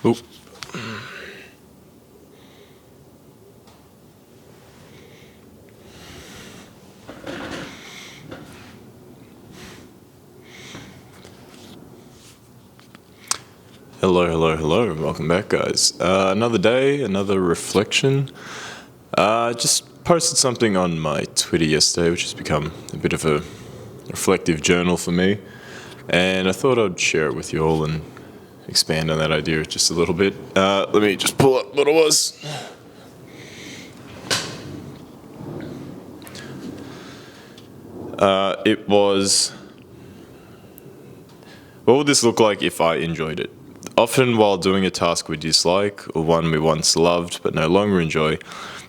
Oop. Hello. Welcome back, guys. Another day, another reflection. Just posted something on my Twitter yesterday, which has become a bit of a reflective journal for me. And I thought I'd share it with you all and expand on that idea just a little bit. Let me just pull up what it was. It was, what would this look like if I enjoyed it? Often while doing a task we dislike, or one we once loved but no longer enjoy,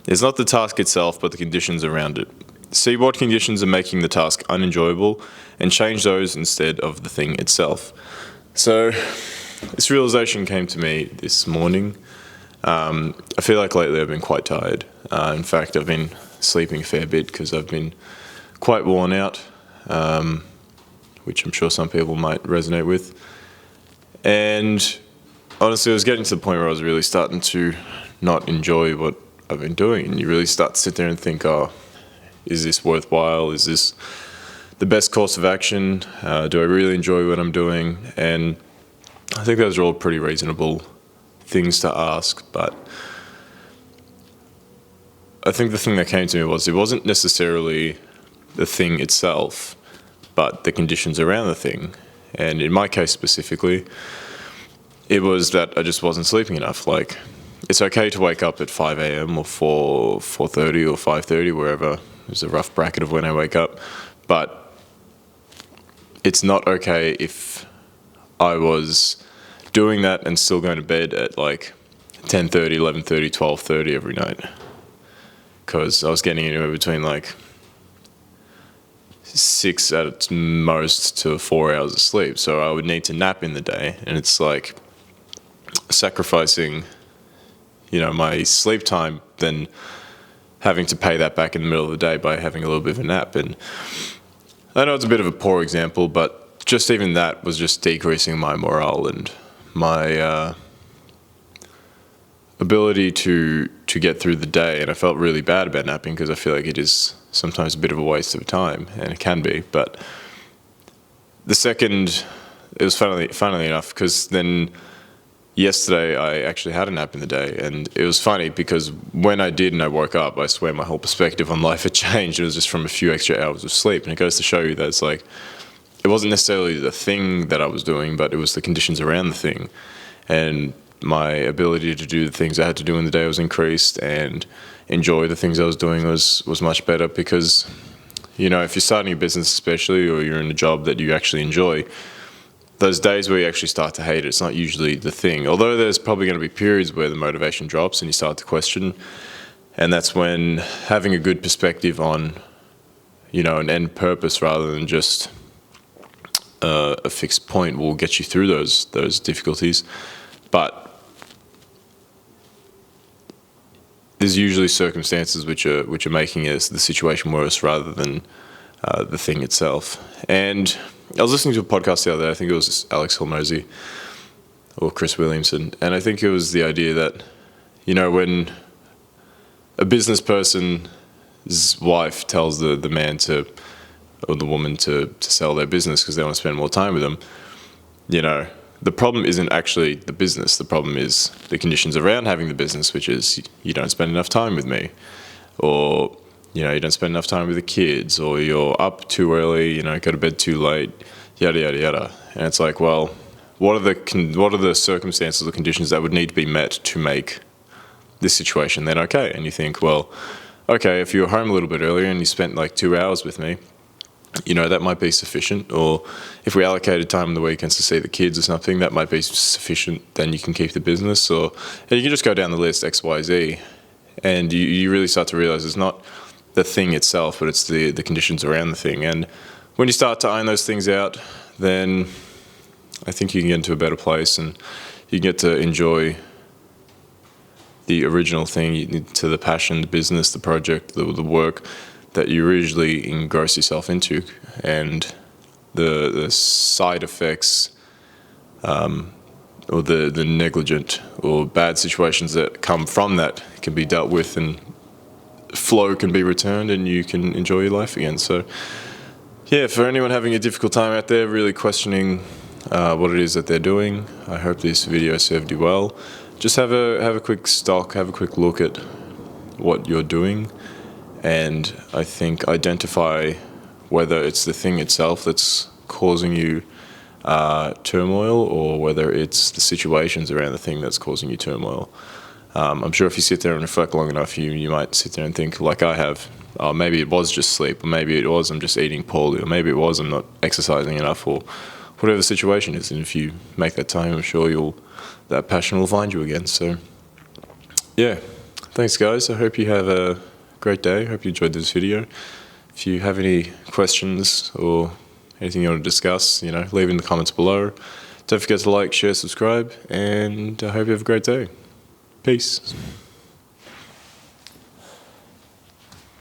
it's not the task itself but the conditions around it. See what conditions are making the task unenjoyable and change those instead of the thing itself. So this realization came to me this morning. I feel like lately I've been quite tired. In fact, I've been sleeping a fair bit because I've been quite worn out, which I'm sure some people might resonate with. And honestly, I was getting to the point where I was really starting to not enjoy what I've been doing. And you really start to sit there and think, oh, is this worthwhile? Is this the best course of action? Do I really enjoy what I'm doing? And I think those are all pretty reasonable things to ask. But I think the thing that came to me was it wasn't necessarily the thing itself, but the conditions around the thing. And in my case specifically, it was that I just wasn't sleeping enough. Like, it's okay to wake up at 5 a.m. or 4:30 or 5:30, wherever. There's a rough bracket of when I wake up. But it's not okay if I was doing that and still going to bed at like 10:30, 11:30, 12:30 every night. Because I was getting anywhere between like 6 at most to 4 hours of sleep. So I would need to nap in the day. And it's like sacrificing, my sleep time, then having to pay that back in the middle of the day by having a little bit of a nap. And I know it's a bit of a poor example, but just even that was just decreasing my morale and my ability to get through the day. And I felt really bad about napping because I feel like it is sometimes a bit of a waste of time, and it can be. But the second, it was funnily enough, because then yesterday I actually had a nap in the day, and it was funny because when I did and I woke up, I swear my whole perspective on life had changed. It was just from a few extra hours of sleep, and it goes to show you that it's like, it wasn't necessarily the thing that I was doing, but it was the conditions around the thing. And my ability to do the things I had to do in the day was increased, and enjoy the things I was doing was much better. Because, if you're starting a business especially, or you're in a job that you actually enjoy, those days where you actually start to hate it, it's not usually the thing. Although there's probably going to be periods where the motivation drops and you start to question. And that's when having a good perspective on, an end purpose rather than just a fixed point will get you through those difficulties. But there's usually circumstances which are making the situation worse rather than the thing itself. And I was listening to a podcast the other day. I think it was Alex Hormozy or Chris Williamson, and I think it was the idea that when a business person's wife tells the man to, or the woman to sell their business because they want to spend more time with them, the problem isn't actually the business. The problem is the conditions around having the business, which is you don't spend enough time with me, or you don't spend enough time with the kids, or you're up too early, go to bed too late, yada yada yada. And it's like, well, what are the circumstances or conditions that would need to be met to make this situation then okay? And you think, well, okay, if you were home a little bit earlier and you spent like 2 hours with me, that might be sufficient. Or if we allocated time on the weekends to see the kids or something, that might be sufficient. Then you can keep the business. Or you can just go down the list, X, Y, Z. And you really start to realize it's not the thing itself, but it's the conditions around the thing. And when you start to iron those things out, then I think you can get into a better place, and you get to enjoy the original thing, to the passion, the business, the project, the work that you usually engross yourself into. And the side effects or the negligent or bad situations that come from that can be dealt with, and flow can be returned, and you can enjoy your life again. So yeah, for anyone having a difficult time out there, really questioning what it is that they're doing, I hope this video served you well. Just have a quick look at what you're doing, and I think identify whether it's the thing itself that's causing you turmoil, or whether it's the situations around the thing that's causing you turmoil. I'm sure if you sit there and reflect long enough, you might sit there and think, like I have, oh, maybe it was just sleep, or maybe it was I'm just eating poorly, or maybe it was I'm not exercising enough, or whatever the situation is. And if you make that time, I'm sure that passion will find you again. So yeah, thanks guys. I hope you have a great day. I hope you enjoyed this video. If you have any questions or anything you want to discuss, leave in the comments below. Don't forget to like, share, subscribe, and I hope you have a great day. Peace.